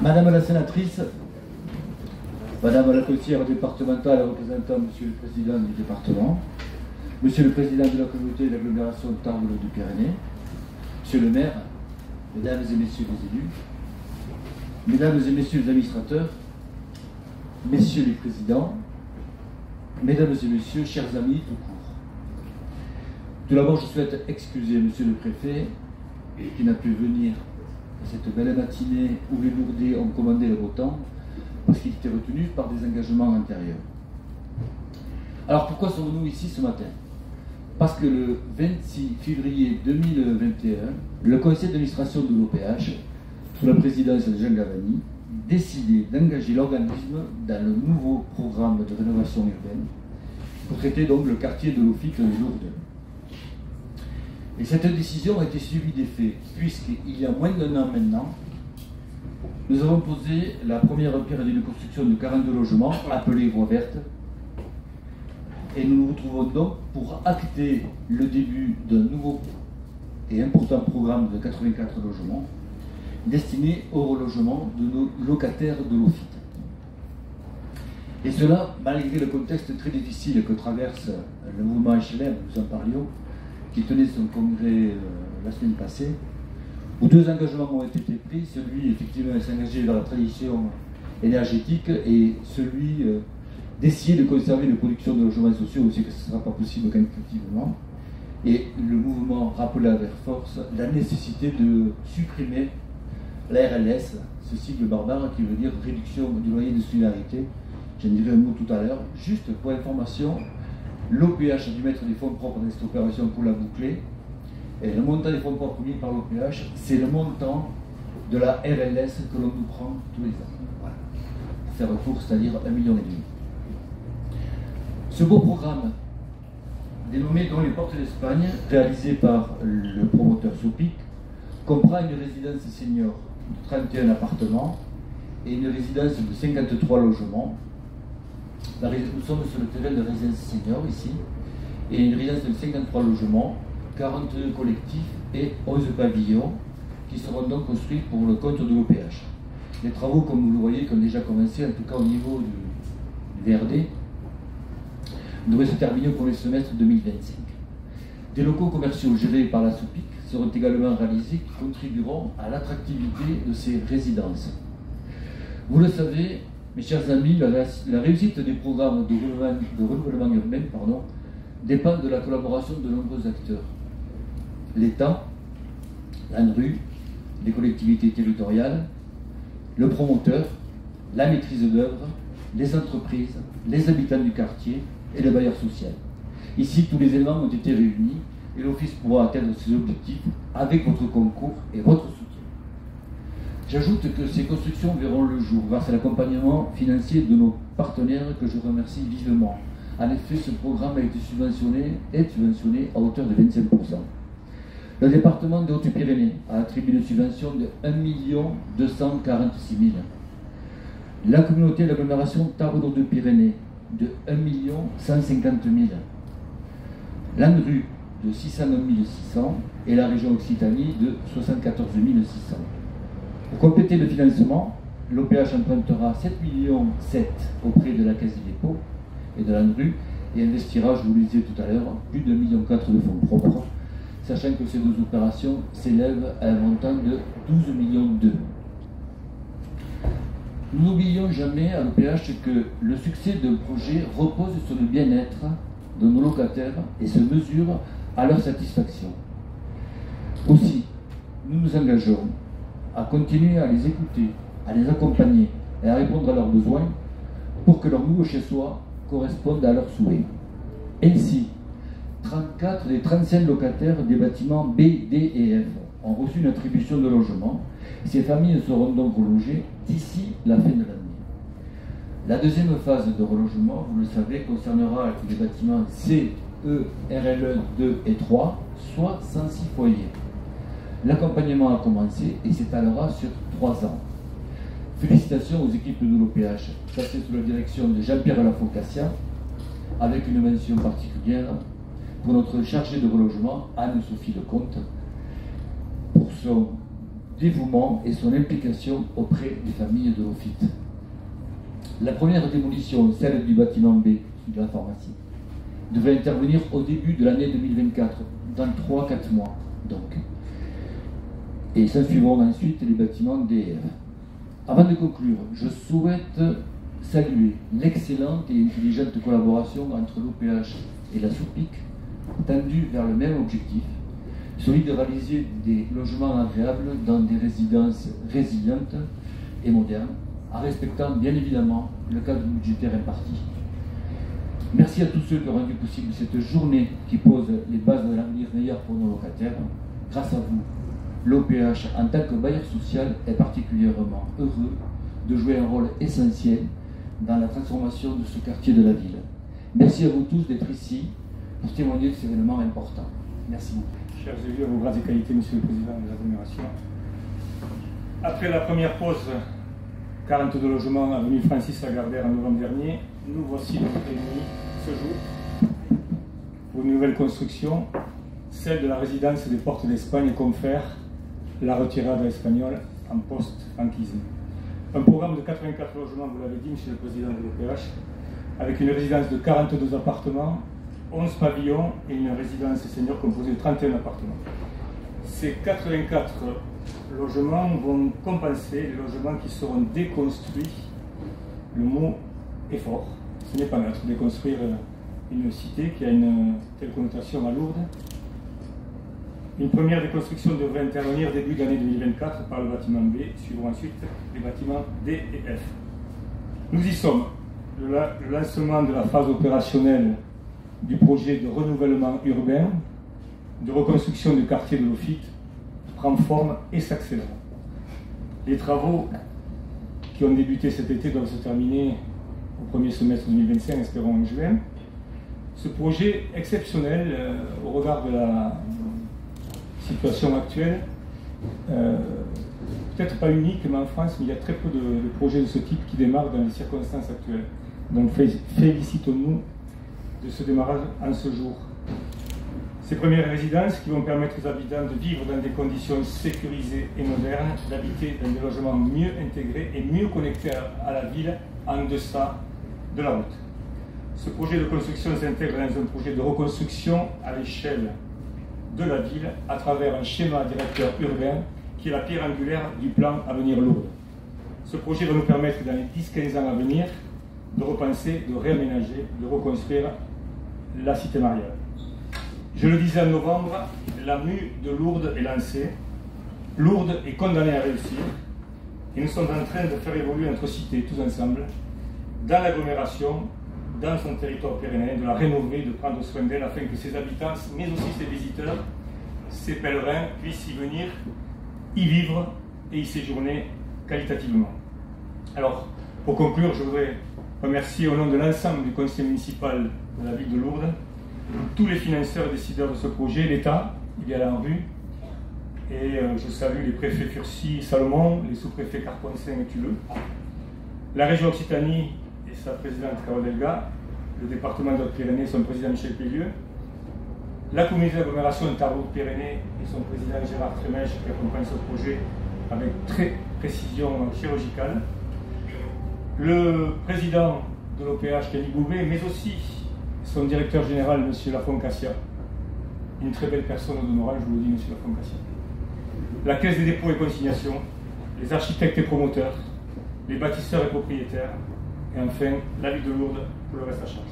Madame la sénatrice, Madame la conseillère départementale représentant Monsieur le Président du département, Monsieur le Président de la communauté d'agglomération Tarbes-Lourdes-Pyrénées, Monsieur le maire, Mesdames et Messieurs les élus, Mesdames et Messieurs les administrateurs, Messieurs les présidents, Mesdames et Messieurs, chers amis tout court. Tout d'abord, je souhaite excuser Monsieur le Préfet qui n'a pu venir à cette belle matinée où les Lourdais ont commandé le beau temps parce qu'il était retenu par des engagements antérieurs. Alors pourquoi sommes-nous ici ce matin? Parce que le 26 février 2021, le conseil d'administration de l'OPH, sous la présidence de Jean Gavani, décidait d'engager l'organisme dans le nouveau programme de rénovation urbaine pour traiter donc le quartier de l'Ophique de Lourdes. Et cette décision a été suivie des faits, puisqu'il y a moins d'un an maintenant, nous avons posé la première pierre d'une construction de 42 logements, appelée Voie Verte, et nous nous retrouvons donc pour acter le début d'un nouveau et important programme de 84 logements destiné au relogement de nos locataires de l'OPH. Et cela, malgré le contexte très difficile que traverse le mouvement HLM, nous en parlions, qui tenait son congrès la semaine passée, où deux engagements ont été pris, celui effectivement de s'engager vers la transition énergétique et celui d'essayer de conserver les productions de logements sociaux, on sait que ce ne sera pas possible quantitativement, et le mouvement rappela avec force la nécessité de supprimer la RLS, ce sigle barbare qui veut dire réduction du loyer de solidarité. J'en dirai un mot tout à l'heure. Juste pour information, l'OPH a dû mettre des fonds propres dans cette opération pour la boucler. Et le montant des fonds propres mis par l'OPH, c'est le montant de la RLS que l'on nous prend tous les ans. Voilà. Pour faire court, c'est-à-dire 1,5 million. Ce beau programme, dénommé dans les Portes d'Espagne, réalisé par le promoteur Sopic, comprend une résidence senior de 31 appartements et une résidence de 53 logements. Nous sommes sur le terrain de résidence senior ici, et une résidence de 53 logements, 42 collectifs et 11 pavillons qui seront donc construits pour le compte de l'OPH. Les travaux, comme vous le voyez, qui ont déjà commencé, en tout cas au niveau du VRD, devraient se terminer au premier semestre 2025. Des locaux commerciaux gérés par la SOPIC seront également réalisés qui contribueront à l'attractivité de ces résidences. Vous le savez, mes chers amis, la réussite des programmes de renouvellement urbain dépend de la collaboration de nombreux acteurs. L'État, l'ANRU, les collectivités territoriales, le promoteur, la maîtrise d'œuvre, les entreprises, les habitants du quartier et le bailleur social. Ici, tous les éléments ont été réunis et l'Office pourra atteindre ses objectifs avec votre concours et votre soutien. J'ajoute que ces constructions verront le jour grâce à l'accompagnement financier de nos partenaires que je remercie vivement. En effet, ce programme a été subventionné à hauteur de 25%. Le département des Hautes-Pyrénées a attribué une subvention de 1 246 000. La communauté d'agglomération Tarbes-Lourdes-Pyrénées de 1 150 000. L'ANRU de 609 600 et la région Occitanie de 74 600. Pour compléter le financement, l'OPH empruntera 7,7 millions auprès de la Caisse des dépôts et de l'ANRU et investira, je vous le disais tout à l'heure, plus de 1,4 million de fonds propres, sachant que ces deux opérations s'élèvent à un montant de 12,2 millions. Nous n'oublions jamais à l'OPH que le succès d'un projet repose sur le bien-être de nos locataires et se mesure à leur satisfaction. Aussi, nous nous engageons à continuer à les écouter, à les accompagner et à répondre à leurs besoins pour que leur nouveau chez-soi corresponde à leurs souhaits. Ainsi, 34 des 35 locataires des bâtiments B, D et F ont reçu une attribution de logement. Ces familles seront donc relogées d'ici la fin de l'année. La deuxième phase de relogement, vous le savez, concernera les bâtiments C, E, RL1, 2 et 3, soit 106 foyers. L'accompagnement a commencé et s'étalera sur 3 ans. Félicitations aux équipes de l'OPH, placées sous la direction de Jean-Pierre Lafocassia, avec une mention particulière pour notre chargée de relogement, Anne-Sophie Lecomte, pour son dévouement et son implication auprès des familles de Lofite. La première démolition, celle du bâtiment B de la pharmacie, devait intervenir au début de l'année 2024, dans 3-4 mois donc. Et s'en suivront ensuite les bâtiments D et F. Avant de conclure, je souhaite saluer l'excellente et intelligente collaboration entre l'OPH et la SOPIC, tendue vers le même objectif, celui de réaliser des logements agréables dans des résidences résilientes et modernes, en respectant bien évidemment le cadre budgétaire imparti. Merci à tous ceux qui ont rendu possible cette journée qui pose les bases de l'avenir meilleur pour nos locataires. Grâce à vous, l'OPH, en tant que bailleur social, est particulièrement heureux de jouer un rôle essentiel dans la transformation de ce quartier de la ville. Merci à vous tous d'être ici pour témoigner de ces événements importants. Merci beaucoup. Chers élus, à vos grades et qualités, Monsieur le Président de l'agglomération. Après la première pause, 42 logements avenue Francis Lagardère en novembre dernier, nous voici donc réunis ce jour pour une nouvelle construction, celle de la résidence des Portes d'Espagne Confère, la retirada espagnole en post-franquisme. Un programme de 84 logements, vous l'avez dit, Monsieur le Président de l'OPH, avec une résidence de 42 appartements, 11 pavillons et une résidence senior composée de 31 appartements. Ces 84 logements vont compenser les logements qui seront déconstruits. Le mot est fort. Ce n'est pas neutre, déconstruire une cité qui a une telle connotation à Lourdes. Une première déconstruction devrait intervenir début d'année 2024 par le bâtiment B, suivront ensuite les bâtiments D et F. Nous y sommes. Le lancement de la phase opérationnelle du projet de renouvellement urbain, de reconstruction du quartier de Lofite, prend forme et s'accélère. Les travaux qui ont débuté cet été doivent se terminer au premier semestre 2025, espérons en juin. Ce projet exceptionnel, au regard de la situation actuelle, peut-être pas unique, mais en France, il y a très peu de projets de ce type qui démarrent dans les circonstances actuelles. Donc félicitons-nous de ce démarrage en ce jour. Ces premières résidences qui vont permettre aux habitants de vivre dans des conditions sécurisées et modernes, d'habiter dans des logements mieux intégrés et mieux connectés à la ville en deçà de la route. Ce projet de construction s'intègre dans un projet de reconstruction à l'échelle de la ville à travers un schéma directeur urbain qui est la pierre angulaire du plan Avenir Lourdes. Ce projet va nous permettre dans les 10-15 ans à venir de repenser, de réaménager, de reconstruire la cité mariale. Je le disais en novembre, la mue de Lourdes est lancée. Lourdes est condamnée à réussir. Et nous sommes en train de faire évoluer notre cité tous ensemble, dans l'agglomération, dans son territoire pyrénéen, de la rénover, de prendre soin d'elle afin que ses habitants, mais aussi ses visiteurs, ses pèlerins puissent y venir, y vivre et y séjourner qualitativement. Alors, pour conclure, je voudrais remercier au nom de l'ensemble du conseil municipal de la ville de Lourdes, tous les financeurs et décideurs de ce projet, l'État, il y a là en rue, et je salue les préfets Furcy, Salomon, les sous-préfets Carponcin et Tulleux, la région Occitanie et sa présidente Carole Delga, le département de Haute-Pyrénées et son président Michel Pellieu, la communauté d'agglomération de Tarbes-Pyrénées et son président Gérard Trémèche qui accompagne ce projet avec très précision chirurgicale, le président de l'OPH, Kenny Bouvet, mais aussi son directeur général, M. Lafont-Cassia, une très belle personne honorable, je vous le dis, M. Lafont-Cassia, la Caisse des dépôts et consignations, les architectes et promoteurs, les bâtisseurs et propriétaires, et enfin la ville de Lourdes pour le reste à charge.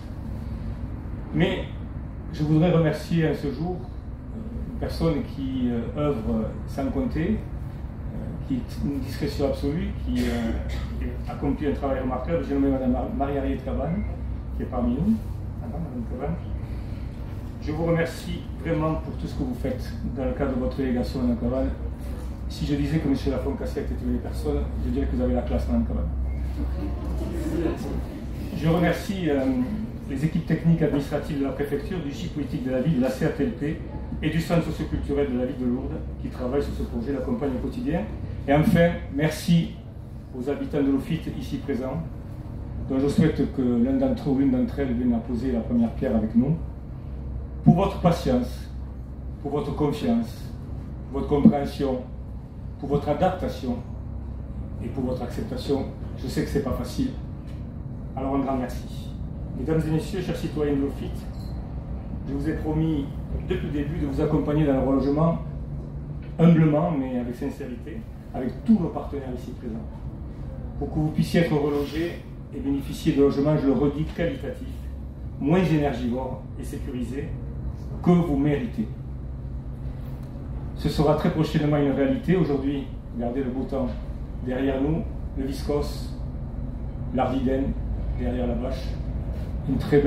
Mais je voudrais remercier à ce jour une personne qui œuvre sans compter, qui est une discrétion absolue, qui accomplit un travail remarquable. J'ai nommé Mme Marie-Ariette Cabane, qui est parmi nous. Madame Cabane. Je vous remercie vraiment pour tout ce que vous faites dans le cadre de votre délégation, Mme Cabane. Si je disais que M. Lafont-Cassia était une personne, je dirais que vous avez la classe, Mme Cabane. Je remercie les équipes techniques administratives de la préfecture, du GIP politique de la ville, de la CATLP et du centre socioculturel de la ville de Lourdes qui travaillent sur ce projet, l'accompagnent au quotidien. Et enfin, merci aux habitants de Lofite ici présents, dont je souhaite que l'un d'entre eux ou l'une d'entre elles vienne poser la première pierre avec nous, pour votre patience, pour votre confiance, votre compréhension pour votre adaptation et pour votre acceptation. Je sais que ce n'est pas facile. Alors un grand merci. Mesdames et messieurs, chers citoyens de l'OFIT, je vous ai promis depuis le début de vous accompagner dans le relogement humblement, mais avec sincérité, avec tous nos partenaires ici présents, pour que vous puissiez être relogés et bénéficier de logements, je le redis, qualitatifs, moins énergivores et sécurisés que vous méritez. Ce sera très prochainement une réalité. Aujourd'hui, regardez le beau temps derrière nous, le Viscos, l'Ardiden derrière la bâche, une très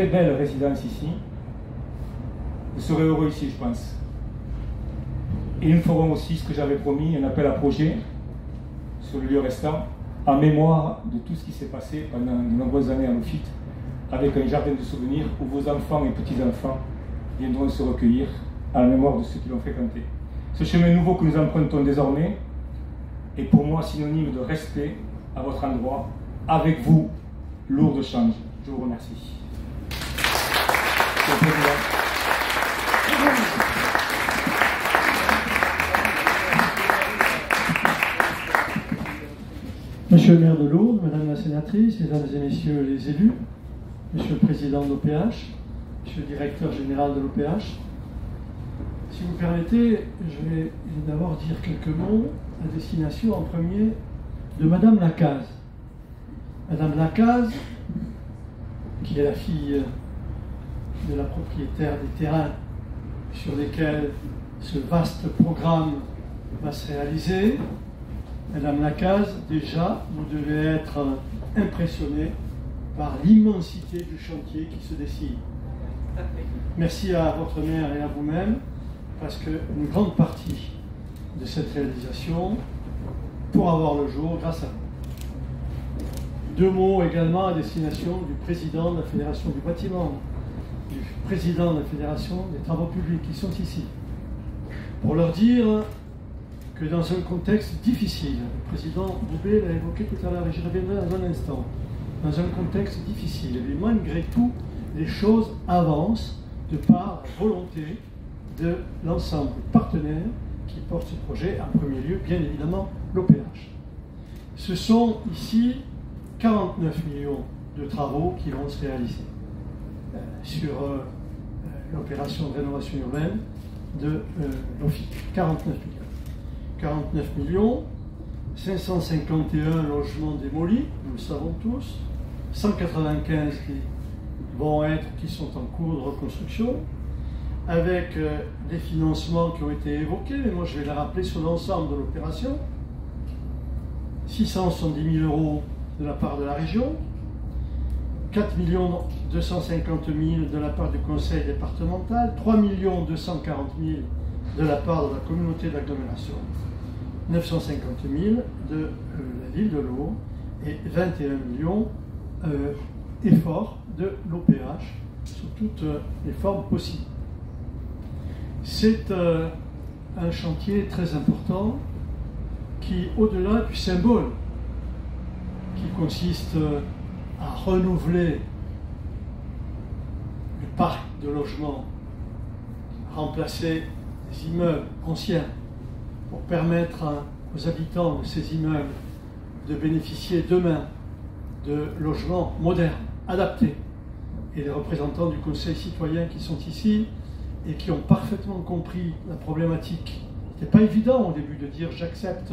belle résidence ici. Vous serez heureux ici, je pense. Et nous ferons aussi ce que j'avais promis, un appel à projet sur le lieu restant, en mémoire de tout ce qui s'est passé pendant de nombreuses années à l'OFIT, avec un jardin de souvenirs où vos enfants et petits-enfants viendront se recueillir à la mémoire de ceux qui l'ont fréquenté. Ce chemin nouveau que nous empruntons désormais est pour moi synonyme de respect à votre endroit, avec vous, lourd de change. Je vous remercie. Monsieur le Président. Monsieur le maire de Lourdes, Madame la sénatrice, Mesdames et Messieurs les élus, Monsieur le président de l'OPH, Monsieur le directeur général de l'OPH, si vous permettez, je vais d'abord dire quelques mots à destination en premier de Madame Lacaze. Madame Lacaze, qui est la fille de la propriétaire des terrains sur lesquels ce vaste programme va se réaliser. Madame Lacaze, déjà, vous devez être impressionnée par l'immensité du chantier qui se dessine. Merci à votre maire et à vous-même, parce qu'une grande partie de cette réalisation pourra avoir le jour grâce à vous. Deux mots également à destination du président de la Fédération du bâtiment, du président de la Fédération des travaux publics qui sont ici, pour leur dire que dans un contexte difficile, le président Boubé l'a évoqué tout à l'heure et j'y reviendrai dans un instant, dans un contexte difficile, et malgré tout, les choses avancent de par la volonté de l'ensemble des partenaires qui portent ce projet, en premier lieu, bien évidemment, l'OPH. Ce sont ici 49 millions de travaux qui vont se réaliser sur l'opération de rénovation urbaine de l'OFIT. 49 millions. 49 millions, 551 logements démolis, nous le savons tous, 195 qui sont en cours de reconstruction, avec des financements qui ont été évoqués, mais moi je vais les rappeler sur l'ensemble de l'opération. 670 000 euros de la part de la région, 4 250 000 de la part du conseil départemental, 3 240 000 de la part de la communauté d'agglomération, 950 000 de la ville de Lourdes et 21 millions efforts de l'OPH sous toutes les formes possibles. C'est un chantier très important qui, au-delà du symbole, qui consiste à renouveler le parc de logements, remplacer les immeubles anciens pour permettre aux habitants de ces immeubles de bénéficier demain de logements modernes, adaptés. Et les représentants du Conseil citoyen qui sont ici et qui ont parfaitement compris la problématique. Ce n'était pas évident au début de dire j'accepte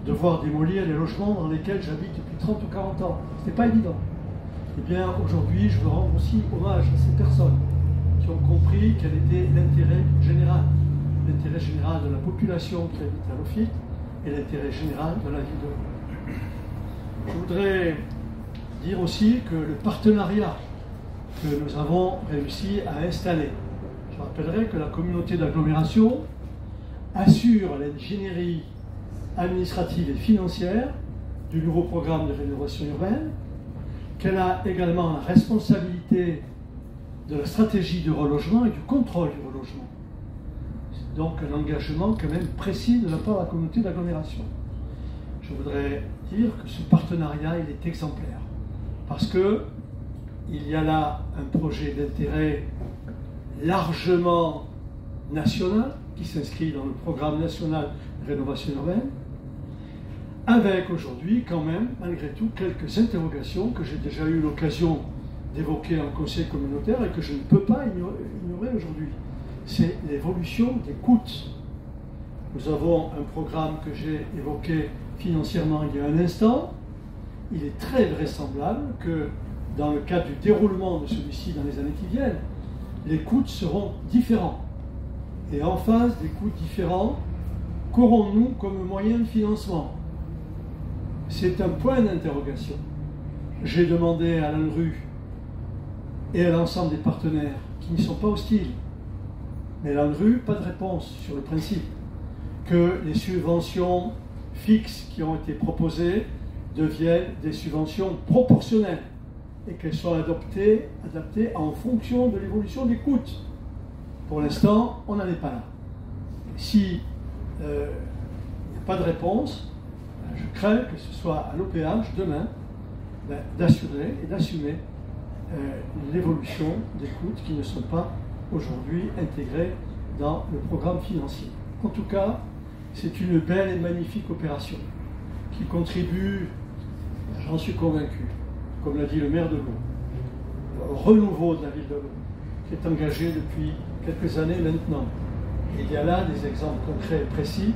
de voir démolir les logements dans lesquels j'habite depuis 30 ou 40 ans. Ce n'était pas évident. Eh bien, aujourd'hui, je veux rendre aussi hommage à ces personnes qui ont compris quel était l'intérêt général de la population qui habite à l'OFIT et l'intérêt général de la ville de Lourdes. Je voudrais dire aussi que le partenariat que nous avons réussi à installer, je rappellerai que la communauté d'agglomération assure l'ingénierie administrative et financière du nouveau programme de rénovation urbaine, qu'elle a également la responsabilité de la stratégie de relogement et du contrôle du relogement. C'est donc un engagement quand même précis de la part de la communauté d'agglomération. Je voudrais dire que ce partenariat, il est exemplaire, parce que il y a là un projet d'intérêt largement national, qui s'inscrit dans le programme national de rénovation urbaine, avec aujourd'hui quand même, malgré tout, quelques interrogations que j'ai déjà eu l'occasion d'évoquer en conseil communautaire et que je ne peux pas ignorer aujourd'hui. C'est l'évolution des coûts. Nous avons un programme que j'ai évoqué financièrement il y a un instant. Il est très vraisemblable que dans le cadre du déroulement de celui-ci dans les années qui viennent, les coûts seront différents. Et en face des coûts différents, qu'aurons-nous comme moyen de financement? C'est un point d'interrogation. J'ai demandé à l'ANRU et à l'ensemble des partenaires qui n'y sont pas hostiles, mais l'ANRU, pas de réponse sur le principe que les subventions fixes qui ont été proposées deviennent des subventions proportionnelles et qu'elles soient adaptées en fonction de l'évolution des coûts. Pour l'instant, on n'en est pas là. Si il n'y a pas de réponse, je crains que ce soit à l'OPH demain d'assurer et d'assumer l'évolution des coûts qui ne sont pas aujourd'hui intégrés dans le programme financier. En tout cas, c'est une belle et magnifique opération qui contribue, j'en suis convaincu, comme l'a dit le maire de Laon, au renouveau de la ville de Laon, qui est engagé depuis quelques années maintenant. Et il y a là des exemples concrets et précis.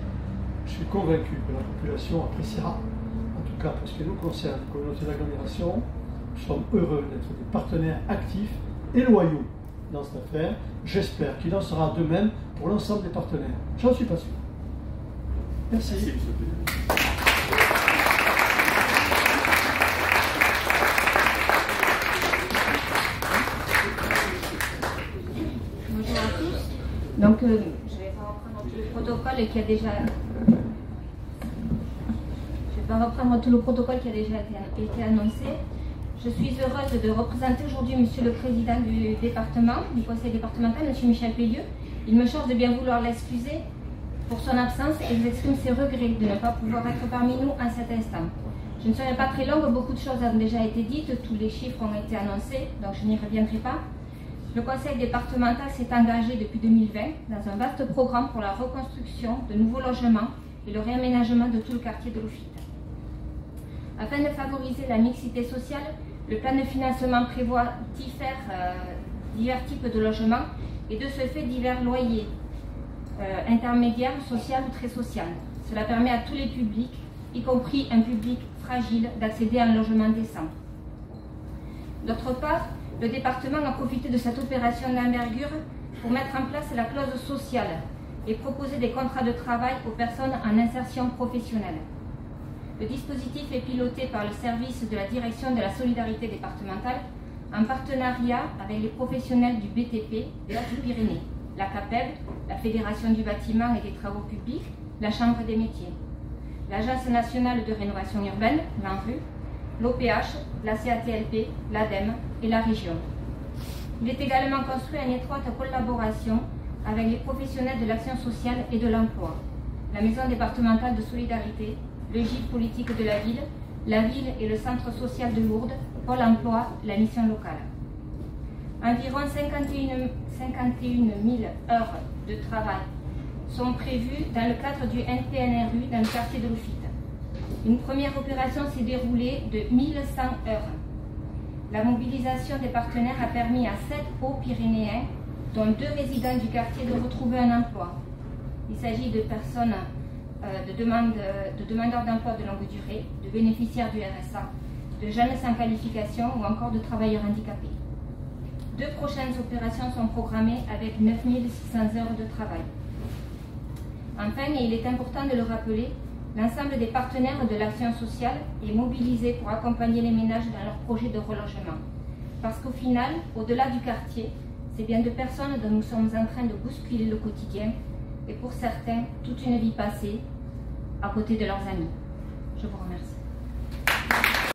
Je suis convaincu que la population appréciera, en tout cas pour ce qui nous concerne, la communauté d'agglomération. Nous sommes heureux d'être des partenaires actifs et loyaux dans cette affaire. J'espère qu'il en sera de même pour l'ensemble des partenaires. J'en suis pas sûr. Merci. Merci, monsieur le Président. Bonjour à tous. Donc, je vais pas reprendre tout le protocole qui a déjà. Été annoncé. Je suis heureuse de représenter aujourd'hui Monsieur le Président du département, du Conseil départemental, Monsieur Michel Pellieu. Il me charge de bien vouloir l'excuser pour son absence et il exprime ses regrets de ne pas pouvoir être parmi nous en cet instant. Je ne serai pas très longue, beaucoup de choses ont déjà été dites, tous les chiffres ont été annoncés, donc je n'y reviendrai pas. Le Conseil départemental s'est engagé depuis 2020 dans un vaste programme pour la reconstruction de nouveaux logements et le réaménagement de tout le quartier de Lofite. Afin de favoriser la mixité sociale, le plan de financement prévoit divers types de logements et de ce fait divers loyers intermédiaires, social ou très social. Cela permet à tous les publics, y compris un public fragile, d'accéder à un logement décent. D'autre part, le département a profité de cette opération d'envergure pour mettre en place la clause sociale et proposer des contrats de travail aux personnes en insertion professionnelle. Le dispositif est piloté par le service de la direction de la solidarité départementale en partenariat avec les professionnels du BTP des Hautes-Pyrénées, la CAPEB, la Fédération du bâtiment et des travaux publics, la Chambre des métiers, l'Agence nationale de rénovation urbaine, l'ANRU, l'OPH, la CATLP, l'ADEME et la région. Il est également construit en étroite collaboration avec les professionnels de l'action sociale et de l'emploi, la Maison départementale de solidarité, le GIF politique de la ville et le centre social de Lourdes, Pôle emploi, la mission locale. Environ 51 000 heures de travail sont prévues dans le cadre du NPNRU dans le quartier de Lofite. Une première opération s'est déroulée de 1100 heures. La mobilisation des partenaires a permis à 7 Hauts-Pyrénéens, dont 2 résidents du quartier, de retrouver un emploi. Il s'agit de personnes de demandeurs d'emploi de longue durée, de bénéficiaires du RSA, de jeunes sans qualification ou encore de travailleurs handicapés. 2 prochaines opérations sont programmées avec 9 600 heures de travail. Enfin, et il est important de le rappeler, l'ensemble des partenaires de l'action sociale est mobilisé pour accompagner les ménages dans leurs projets de relogement. Parce qu'au final, au-delà du quartier, c'est bien de personnes dont nous sommes en train de bousculer le quotidien et pour certains, toute une vie passée à côté de leurs amis. Je vous remercie.